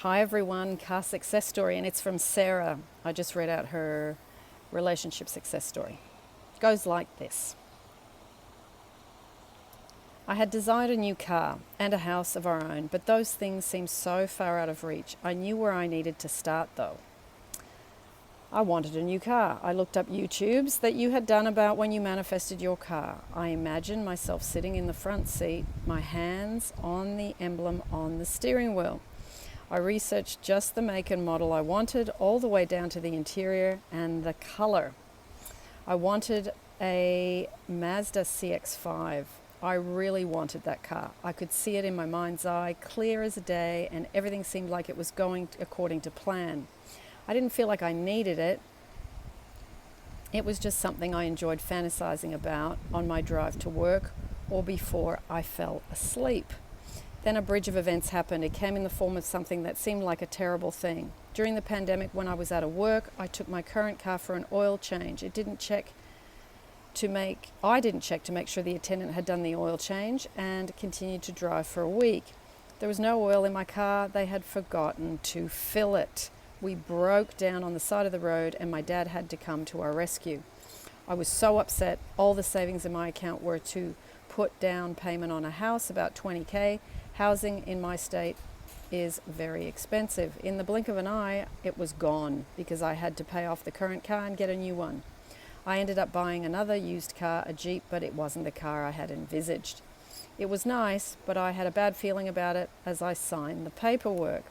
Hi everyone, car success story, and it's from Sarah. I just read out her relationship success story. It goes like this. I had desired a new car and a house of our own, but those things seemed so far out of reach. I knew where I needed to start though. I wanted a new car. I looked up YouTubes that you had done about when you manifested your car. I imagined myself sitting in the front seat, my hands on the emblem on the steering wheel. I researched just the make and model I wanted, all the way down to the interior and the color. I wanted a Mazda CX-5. I really wanted that car. I could see it in my mind's eye, clear as a day, and everything seemed like it was going according to plan. I didn't feel like I needed it. It was just something I enjoyed fantasizing about on my drive to work or before I fell asleep. Then a bridge of events happened. It came in the form of something that seemed like a terrible thing. During the pandemic, when I was out of work, I took my current car for an oil change. I didn't check to make sure the attendant had done the oil change and continued to drive for a week. There was no oil in my car. They had forgotten to fill it. We broke down on the side of the road and my dad had to come to our rescue. I was so upset. All the savings in my account were to put down payment on a house, about $20,000. Housing in my state is very expensive. In the blink of an eye, it was gone because I had to pay off the current car and get a new one. I ended up buying another used car, a Jeep, but it wasn't the car I had envisaged. It was nice, but I had a bad feeling about it as I signed the paperwork.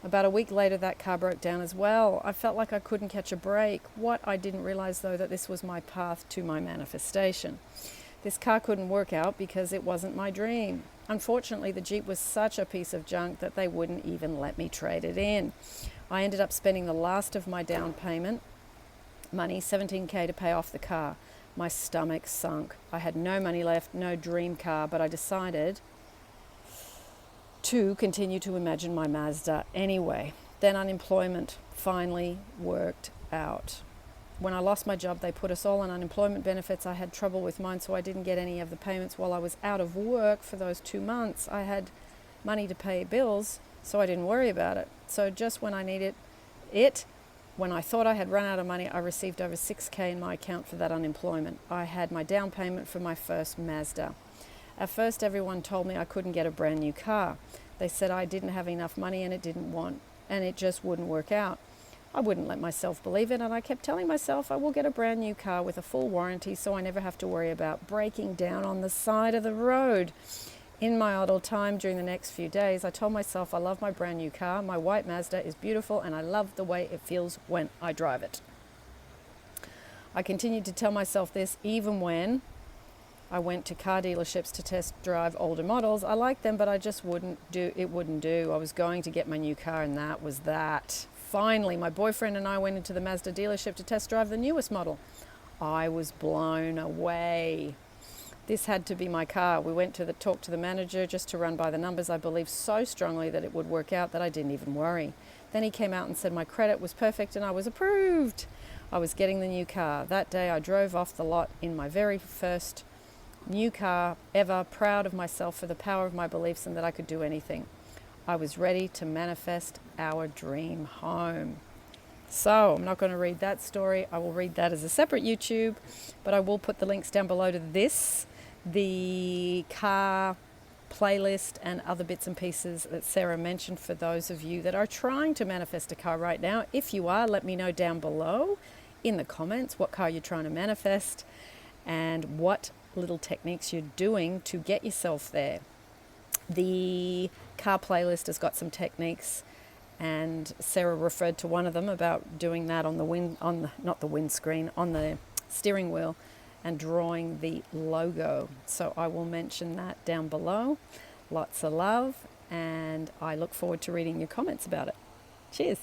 About a week later, that car broke down as well. I felt like I couldn't catch a break. What I didn't realize, though, that this was my path to my manifestation. This car couldn't work out because it wasn't my dream. Unfortunately, the Jeep was such a piece of junk that they wouldn't even let me trade it in. I ended up spending the last of my down payment money, $17,000, to pay off the car. My stomach sunk. I had no money left, no dream car, but I decided to continue to imagine my Mazda anyway. Then unemployment finally worked out. When I lost my job, they put us all on unemployment benefits. I had trouble with mine, so I didn't get any of the payments while I was out of work for those 2 months. I had money to pay bills, so I didn't worry about it. So just when I needed it, when I thought I had run out of money, I received over $6,000 in my account for that unemployment. I had my down payment for my first Mazda. At first, everyone told me I couldn't get a brand new car. They said I didn't have enough money and it just wouldn't work out. I wouldn't let myself believe it, and I kept telling myself I will get a brand new car with a full warranty so I never have to worry about breaking down on the side of the road. In my idle time during the next few days, I told myself I love my brand new car. My white Mazda is beautiful and I love the way it feels when I drive it. I continued to tell myself this even when I went to car dealerships to test drive older models. I liked them, but I just wouldn't do. I was going to get my new car, and that was that. Finally, my boyfriend and I went into the Mazda dealership to test drive the newest model. I was blown away. This had to be my car. We went to talk to the manager just to run by the numbers. I believed so strongly that it would work out that I didn't even worry. Then he came out and said my credit was perfect and I was approved. I was getting the new car. That day I drove off the lot in my very first new car ever, proud of myself for the power of my beliefs and that I could do anything. I was ready to manifest our dream home. So I'm not going to read that story. I will read that as a separate YouTube, but I will put the links down below to this, the car playlist and other bits and pieces that Sarah mentioned for those of you that are trying to manifest a car right now. If you are, let me know down below in the comments what car you're trying to manifest and what little techniques you're doing to get yourself there. The car playlist has got some techniques, and Sarah referred to one of them about doing that on the steering wheel and drawing the logo. So I will mention that down below. Lots of love, and I look forward to reading your comments about it. Cheers.